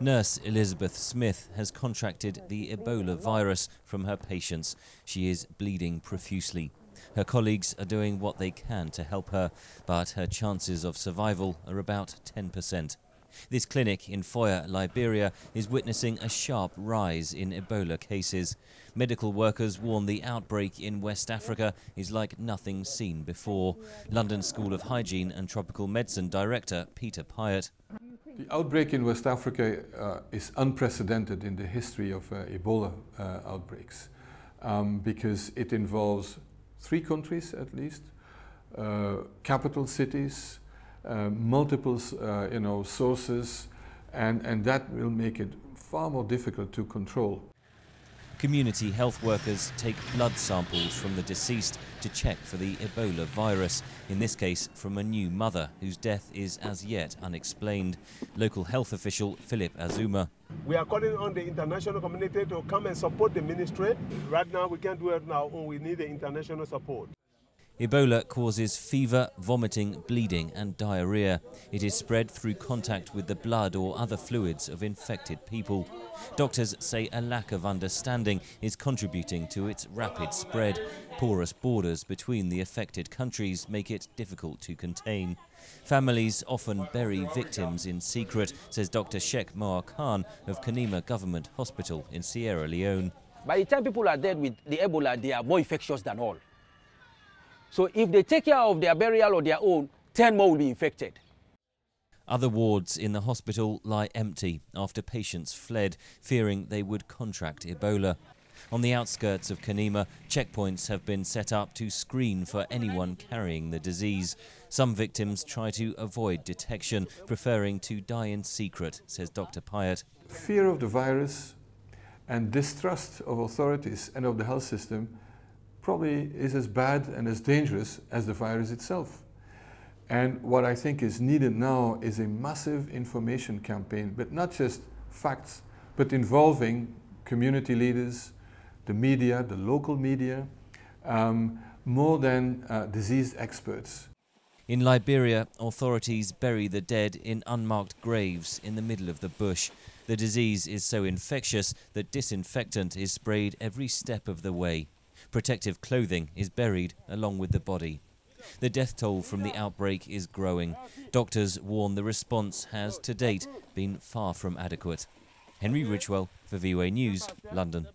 Nurse Elizabeth Smith has contracted the Ebola virus from her patients. She is bleeding profusely. Her colleagues are doing what they can to help her, but her chances of survival are about 10%. This clinic in Foya, Liberia, is witnessing a sharp rise in Ebola cases. Medical workers warn the outbreak in West Africa is like nothing seen before. London School of Hygiene and Tropical Medicine Director Peter Pyatt. The outbreak in West Africa is unprecedented in the history of Ebola outbreaks because it involves 3 countries at least, capital cities, multiple sources, and that will make it far more difficult to control. Community health workers take blood samples from the deceased to check for the Ebola virus, in this case from a new mother whose death is as yet unexplained. Local health official Philip Azuma. We are calling on the international community to come and support the ministry. Right now we can't do it now, we need the international support. Ebola causes fever, vomiting, bleeding and diarrhea. It is spread through contact with the blood or other fluids of infected people. Doctors say a lack of understanding is contributing to its rapid spread. Porous borders between the affected countries make it difficult to contain. Families often bury victims in secret, says Dr. Sheikh Moa Khan of Guinea Government Hospital in Sierra Leone. By the time people are dead with the Ebola, they are more infectious than all. So if they take care of their burial or their own, 10 more will be infected. Other wards in the hospital lie empty after patients fled, fearing they would contract Ebola. On the outskirts of Guinea, checkpoints have been set up to screen for anyone carrying the disease. Some victims try to avoid detection, preferring to die in secret, says Dr. Pyatt. Fear of the virus and distrust of authorities and of the health system probably is as bad and as dangerous as the virus itself. And what I think is needed now is a massive information campaign, but not just facts, but involving community leaders, the media, the local media, more than disease experts. In Liberia, authorities bury the dead in unmarked graves in the middle of the bush. The disease is so infectious that disinfectant is sprayed every step of the way. Protective clothing is buried along with the body. The death toll from the outbreak is growing. Doctors warn the response has to date been far from adequate. Henry Ridgwell for VOA News, London.